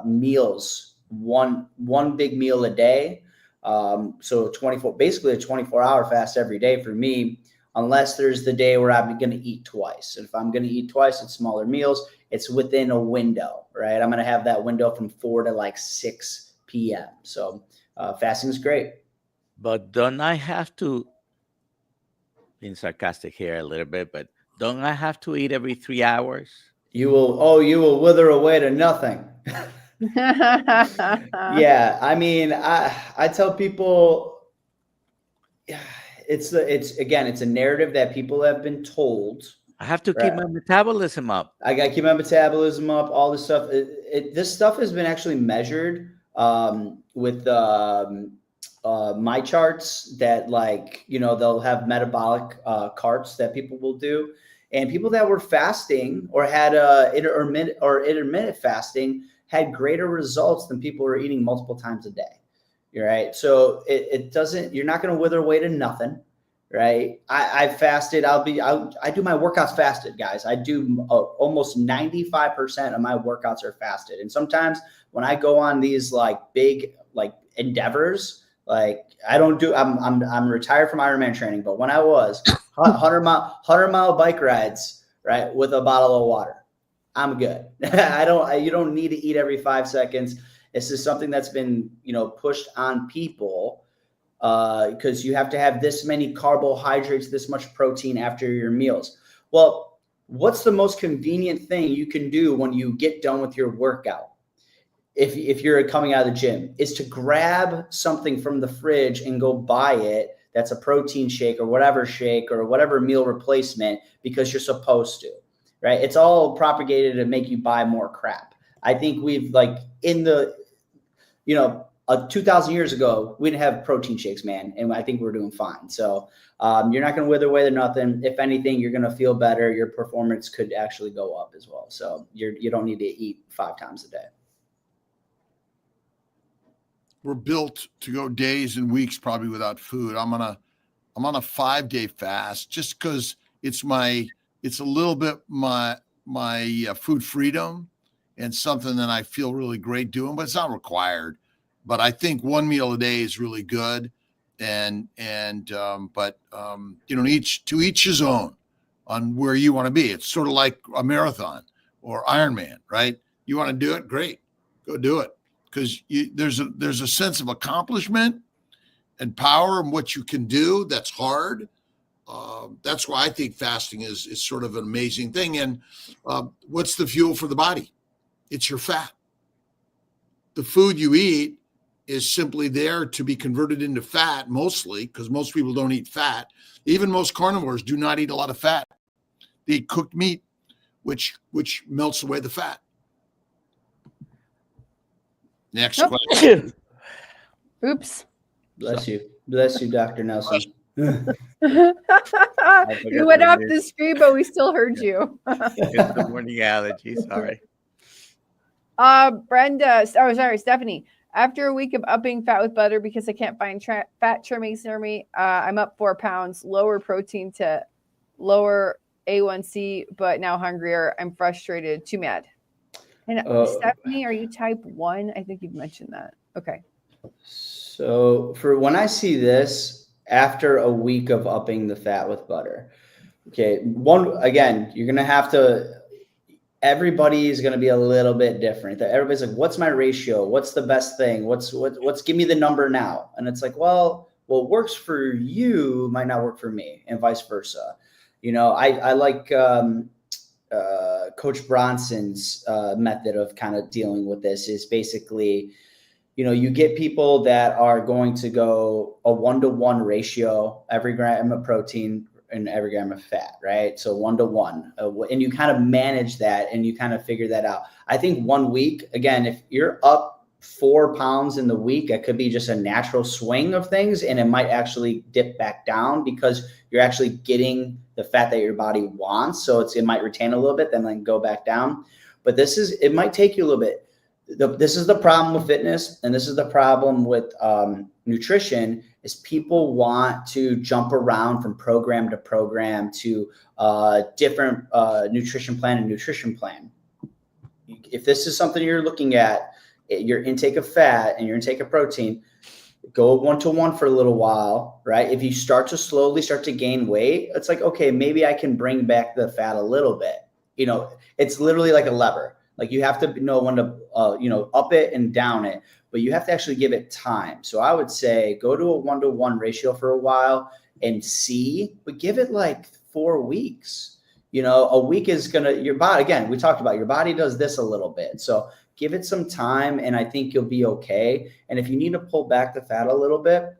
meals one big meal a day. So basically a 24-hour fast every day for me, unless there's the day where I'm going to eat twice. And if I'm going to eat twice, it's smaller meals. It's within a window, right? I'm going to have that window from 4 to like 6 p.m. So fasting is great. But don't I have to, being sarcastic here a little bit, but don't I have to eat every 3 hours? You will wither away to nothing. Yeah, I mean, I tell people, it's a narrative that people have been told. I have to keep my metabolism up. I got to keep my metabolism up, all this stuff. This stuff has been actually measured with my charts that, like, you know, they'll have metabolic carts that people will do. And people that were fasting or had intermittent fasting had greater results than people who are eating multiple times a day. Right. So it doesn't, you're not going to wither away to nothing. Right. I fasted. I do my workouts fasted, guys. I do almost 95% of my workouts are fasted. And sometimes when I go on these like big like endeavors, like I'm retired from Ironman training, but when I was 100-mile bike rides, right, with a bottle of water, I'm good. You don't need to eat every 5 seconds. This is something that's been, you know, pushed on people because you have to have this many carbohydrates, this much protein after your meals. Well, what's the most convenient thing you can do when you get done with your workout? If you're coming out of the gym, is to grab something from the fridge and go buy it. That's a protein shake or whatever meal replacement, because you're supposed to, right? It's all propagated to make you buy more crap. I think we've like in the, you know, 2,000 years ago, we didn't have protein shakes, man. And I think we're doing fine. So you're not going to wither away to nothing. If anything, you're going to feel better. Your performance could actually go up as well. So you don't need to eat 5 times a day. We're built to go days and weeks probably without food. I'm on a 5-day fast just because it's a little bit my food freedom and something that I feel really great doing, but it's not required. But I think 1 meal a day is really good, but you know, to each his own on where you want to be. It's sort of like a marathon or Ironman, right? You want to do it, great, go do it, because there's a sense of accomplishment and power in what you can do. That's hard. That's why I think fasting is sort of an amazing thing. And what's the fuel for the body? It's your fat. The food you eat is simply there to be converted into fat, mostly because most people don't eat fat. Even most carnivores do not eat a lot of fat. They eat cooked meat, which melts away the fat. Next question. Oops. Bless you, Dr. Nelson. You went off the screen, but we still heard you. It's the morning allergy. Sorry. Stephanie. After a week of upping fat with butter because I can't find fat trimmings near me, I'm up 4 pounds, lower protein to lower A1C, but now hungrier. I'm frustrated, too mad. And Stephanie, are you type 1? I think you've mentioned that. Okay. So for when I see this after a week of upping the fat with butter, okay, again, you're going to have to, everybody is going to be a little bit different. Everybody's like, what's my ratio? What's the best thing? What's give me the number now. And it's like, well, what works for you might not work for me, and vice versa. You know, I like Coach Bronson's method of kind of dealing with this is basically, you know, you get people that are going to go a 1-to-1 ratio, every gram of protein and every gram of fat, right? So 1-to-1, and you kind of manage that and you kind of figure that out. I think 1 week, again, if you're up 4 pounds in the week, it could be just a natural swing of things, and it might actually dip back down because you're actually getting the fat that your body wants. So it might retain a little bit, then go back down. But it might take you a little bit. This is the problem with fitness, and this is the problem with nutrition, is people want to jump around from program to program to different nutrition plan. If this is something you're looking at, your intake of fat and your intake of protein, go 1-to-1 for a little while, right? If you start to gain weight, it's like, okay, maybe I can bring back the fat a little bit. You know, it's literally like a lever. Like you have to know when to, up it and down it, but you have to actually give it time. So I would say go to a 1-to-1 ratio for a while and see, but give it like 4 weeks. You know, a week is your body, again, we talked about your body does this a little bit. So give it some time and I think you'll be okay. And if you need to pull back the fat a little bit,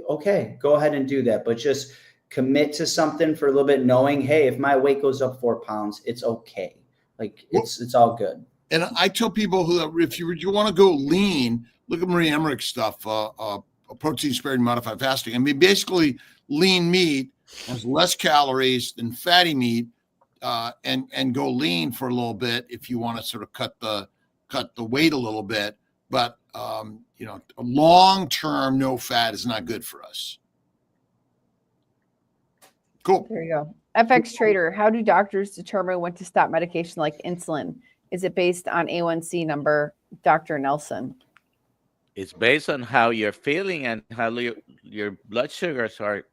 okay, go ahead and do that. But just commit to something for a little bit, knowing, hey, if my weight goes up 4 pounds, it's okay. Like it's all good. And I tell people who, if you want to go lean, look at Marie Emmerich's stuff, protein sparing modified fasting. I mean, basically lean meat has less calories than fatty meat, and go lean for a little bit if you want to sort of cut the weight a little bit. But long term, no fat is not good for us. Cool. There you go. FX Trader, how do doctors determine when to stop medication like insulin? Is it based on A1C number, Dr. Nelson? It's based on how you're feeling and how your blood sugars are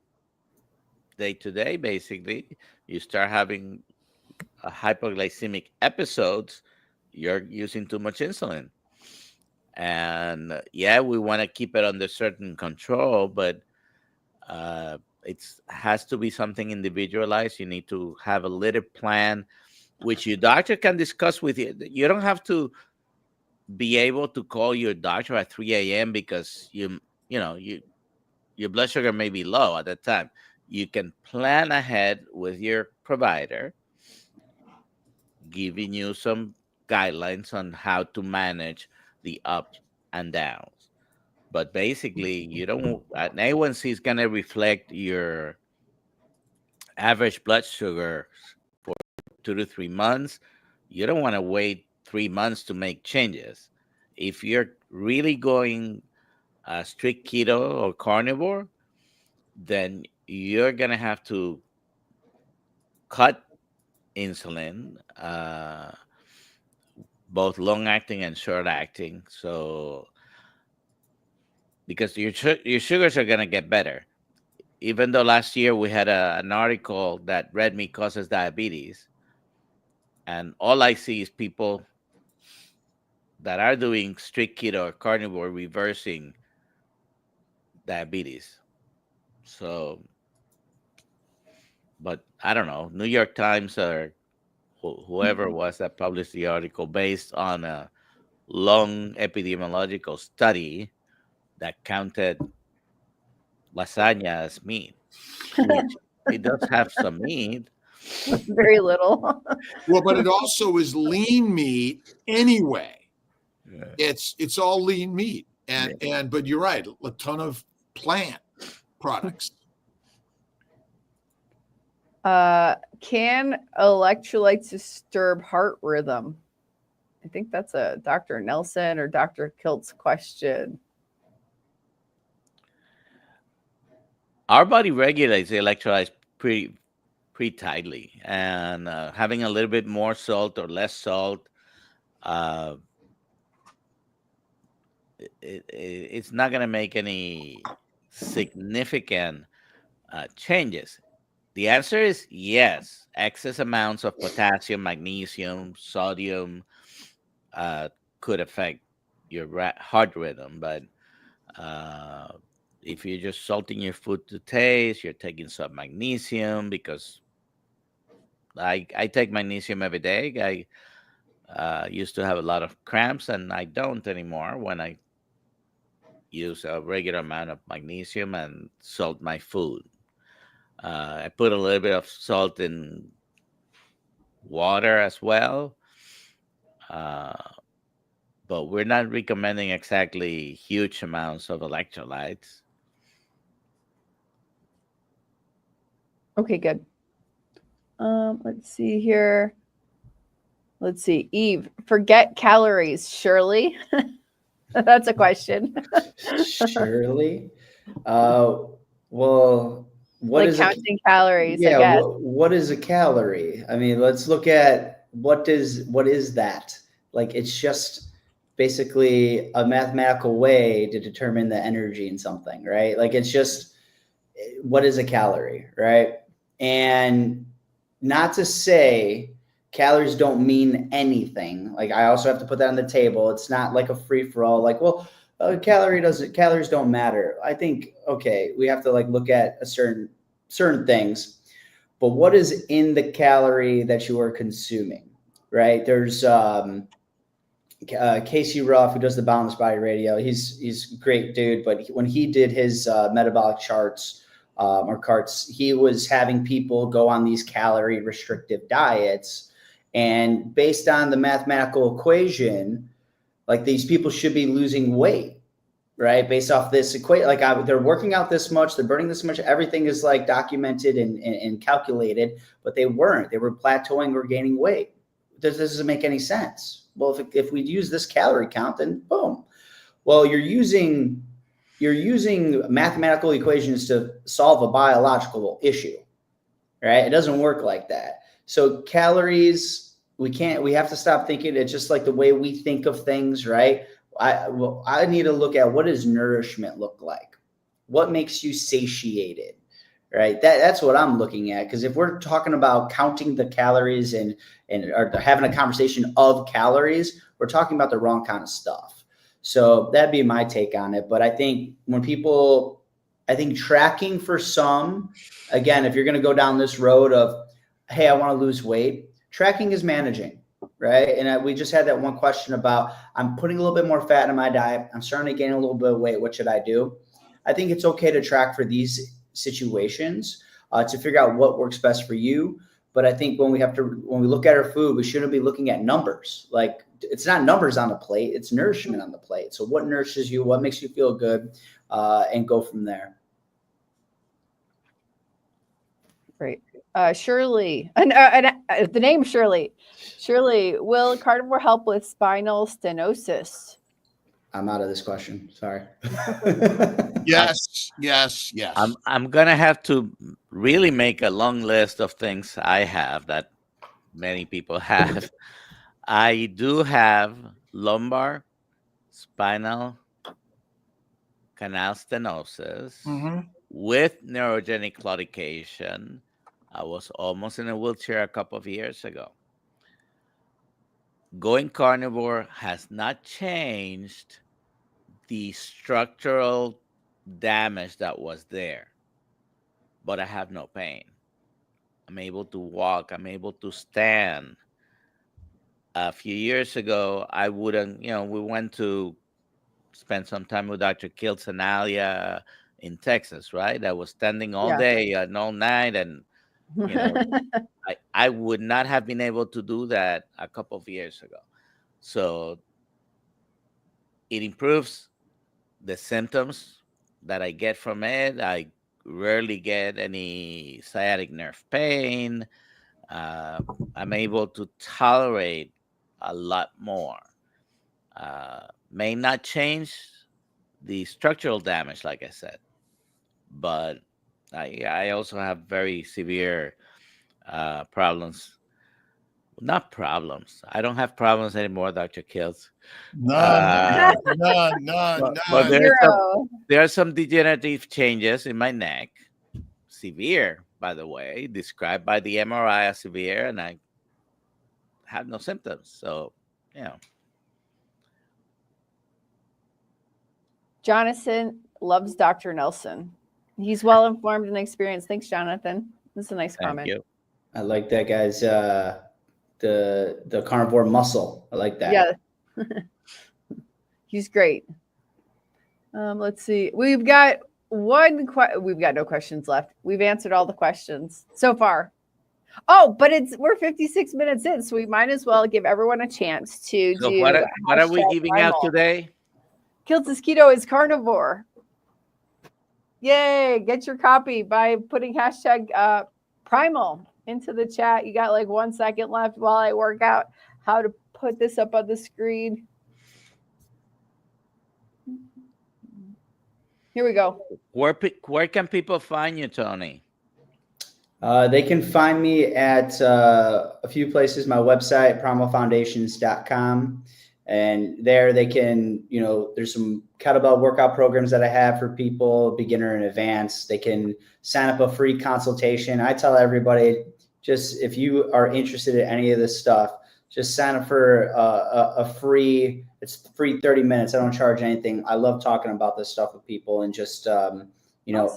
day to day, basically. You start having hypoglycemic episodes, you're using too much insulin. And we want to keep it under certain control, but it has to be something individualized. You need to have a little plan, which your doctor can discuss with you. You don't have to be able to call your doctor at 3 a.m. because your blood sugar may be low at that time. You can plan ahead with your provider, giving you some guidelines on how to manage the ups and downs. But basically, an A1C is going to reflect your average blood sugar for 2 to 3 months. You don't want to wait 3 months to make changes. If you're really going strict keto or carnivore, then you're going to have to cut insulin, both long-acting and short-acting. So, because your sugars are going to get better. Even though last year we had an article that red meat causes diabetes, and all I see is people that are doing strict keto or carnivore reversing diabetes. So, but I don't know, New York Times or whoever was that published the article based on a long epidemiological study that counted lasagna as meat, which it does have some meat. Very little. Well, but it also is lean meat anyway. Yeah. It's all lean meat, but you're right, a ton of plant products. Can electrolytes disturb heart rhythm? I think that's a Dr. Nelson or Dr. Kilt's question. Our body regulates the electrolytes pretty tightly, and having a little bit more salt or less salt, it's not going to make any significant changes. The answer is yes. Excess amounts of potassium, magnesium, sodium could affect your heart rhythm, but if you're just salting your food to taste, you're taking some magnesium, because I take magnesium every day. I used to have a lot of cramps, and I don't anymore when I use a regular amount of magnesium and salt my food. I put a little bit of salt in water as well. But we're not recommending exactly huge amounts of electrolytes. Okay, good. Let's see here. Let's see. Eve, forget calories, Shirley. That's a question. Surely. Well, what like is counting calories, yeah, I guess. what is a calorie? I mean, let's look at what is that? Like, it's just basically a mathematical way to determine the energy in something, right? Like, it's just, what is a calorie, right? And not to say calories don't mean anything. Like, I also have to put that on the table. It's not like a free for all. Like, well, calories don't matter. I think, okay, we have to like look at a certain things, but what is in the calorie that you are consuming, right? There's Casey Ruff, who does the Balanced Body Radio. He's a great dude, but when he did his metabolic charts or carts, he was having people go on these calorie restrictive diets, and based on the mathematical equation, like, these people should be losing weight, right? Based off this equation, like, they're working out this much, they're burning this much, everything is like documented and calculated, but they weren't. They were plateauing or gaining weight. This doesn't make any sense. Well, if we use this calorie count, then boom. Well, you're using mathematical equations to solve a biological issue, right? It doesn't work like that. So calories, we have to stop thinking it's just like the way we think of things, right? I need to look at, what does nourishment look like? What makes you satiated, right? That's what I'm looking at. Because if we're talking about counting the calories and or having a conversation of calories, we're talking about the wrong kind of stuff. So that'd be my take on it. But I think tracking for some, again, if you're going to go down this road of, hey, I want to lose weight, tracking is managing, right? And we just had that one question about, I'm putting a little bit more fat in my diet, I'm starting to gain a little bit of weight, what should I do? I think it's okay to track for these situations to figure out what works best for you. But I think when we look at our food, we shouldn't be looking at numbers. Like, it's not numbers on the plate, it's nourishment on the plate. So what nourishes you, what makes you feel good, and go from there. Great. Shirley, the name Shirley. Shirley, will carnivore help with spinal stenosis? I'm out of this question. Sorry. Yes. I'm gonna have to really make a long list of things I have that many people have. I do have lumbar spinal canal stenosis with neurogenic claudication. I was almost in a wheelchair a couple of years ago. Going carnivore has not changed the structural damage that was there, but I have no pain. I'm able to walk, I'm able to stand. A few years ago, I wouldn't, we went to spent some time with Dr. Kiltz and Alia in Texas, right? I was standing all Yeah. day and all night, and you know, I would not have been able to do that a couple of years ago. So it improves the symptoms that I get from it. I rarely get any sciatic nerve pain. I'm able to tolerate a lot more. May not change the structural damage, like I said, but I also have very severe problems. Not problems. I don't have problems anymore, Dr. Kills. None. But there are some degenerative changes in my neck, severe, by the way, described by the MRI as severe, and I have no symptoms. So, you know. Jonathan loves Dr. Nelson. He's well informed and experienced. Thanks, Jonathan. That's a nice comment. Thank you. I like that, guys. The carnivore muscle. I like that. Yeah. He's great. Let's see. We've got we've got no questions left. We've answered all the questions so far. Oh, but we're 56 minutes in, so we might as well give everyone a chance to do. What are we giving out today? Kiltz's Keto is carnivore. Yay! Get your copy by putting hashtag primal into the chat. You got like 1 second left while I work out how to put this up on the screen. Here we go. Where can people find you, Tony? They can find me at a few places. My website, primalfoundations.com. And there they can, there's some kettlebell workout programs that I have for people, beginner and advanced. They can sign up a free consultation. I tell everybody, just if you are interested in any of this stuff, just sign up for it's free 30 minutes. I don't charge anything. I love talking about this stuff with people and just, awesome.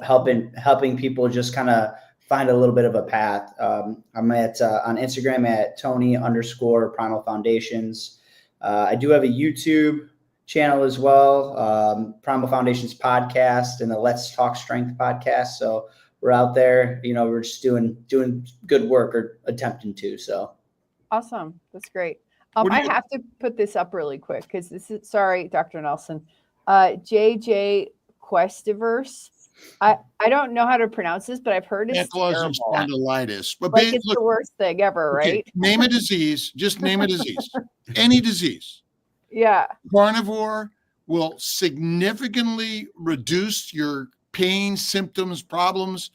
helping people just kind of find a little bit of a path. I'm on Instagram at Tony_Primal Foundations. I do have a YouTube channel as well, Primal Foundations podcast and the Let's Talk Strength podcast. So we're out there, we're just doing good work or attempting to. So awesome. That's great. I have to put this up really quick because sorry, Dr. Nelson, JJ Questiverse. I don't know how to pronounce this, but I've heard it's ankylosing spondylitis. But like it's the worst thing ever, right? Okay, name a disease. Just name a disease. Any disease. Yeah. Carnivore will significantly reduce your pain, symptoms, problems,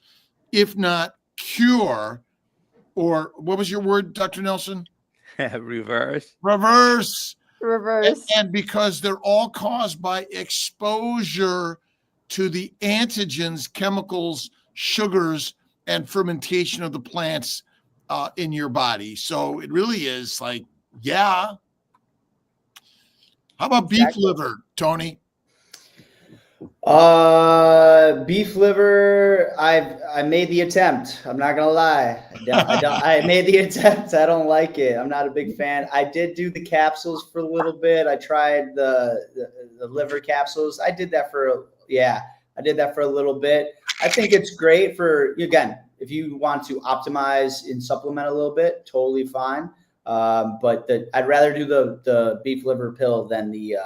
if not cure. Or what was your word, Dr. Nelson? Reverse. And because they're all caused by exposure to the antigens, chemicals, sugars, and fermentation of the plants in your body. So it really is like, yeah. How about beef liver, Tony? Beef liver, I made the attempt. I'm not gonna lie. I made the attempt. I don't like it. I'm not a big fan. I did do the capsules for a little bit. I tried the liver capsules. I did that for a little bit. I think it's great for, again, if you want to optimize and supplement a little bit, totally fine. But I'd rather do the beef liver pill than the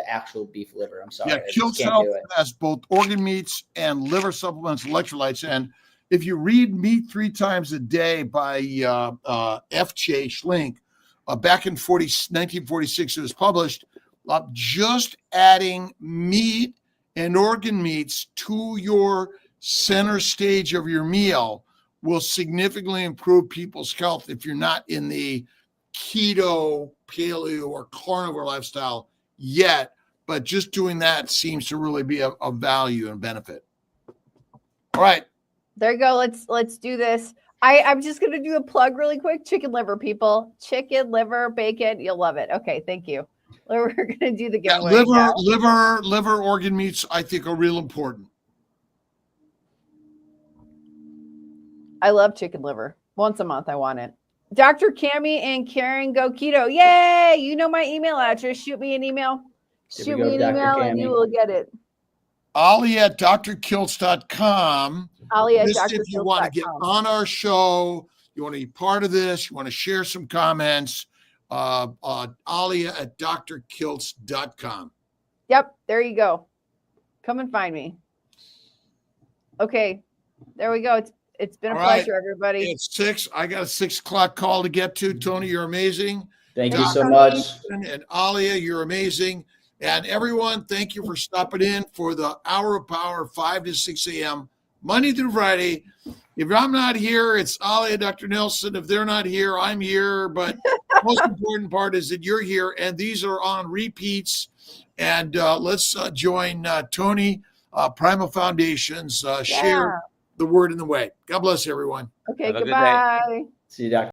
actual beef liver. I'm sorry. Yeah, Kiltz Health has both organ meats and liver supplements, electrolytes. And if you read Meat 3 Times a Day by F.J. Schlink, back in 1946, it was published, just adding meat and organ meats to your center stage of your meal will significantly improve people's health if you're not in the keto, paleo, or carnivore lifestyle yet, but just doing that seems to really be a value and benefit. All right. There you go. Let's do this. I'm just going to do a plug really quick. Chicken liver, people. Chicken liver, bacon. You'll love it. Okay. Thank you. We're going to do the giveaway. Liver, organ meats, I think are real important. I love chicken liver. Once a month, I want it. Dr. Cami and Karen go keto. Yay! You know my email address. Shoot me an email. Shoot me an email and you will get it. Ollie at drkiltz.com. Ollie at If you want to get drkiltz.com. on our show, you want to be part of this, you want to share some comments, Ollie at drkiltz.com. Yep, there you go. Come and find me. Okay, there we go. It's been a pleasure, everybody. It's 6. I got a 6 o'clock call to get to. Tony, you're amazing. Thank you so much. And Alia, you're amazing. And everyone, thank you for stopping in for the Hour of Power, 5 to 6 a.m., Monday through Friday. If I'm not here, it's Alia, Dr. Nelson. If they're not here, I'm here. But the most important part is that you're here, and these are on repeats. And let's join Tony, Primal Foundations, share the word in the way. God bless everyone. Okay, Have a good day. goodbye. See you, Dr.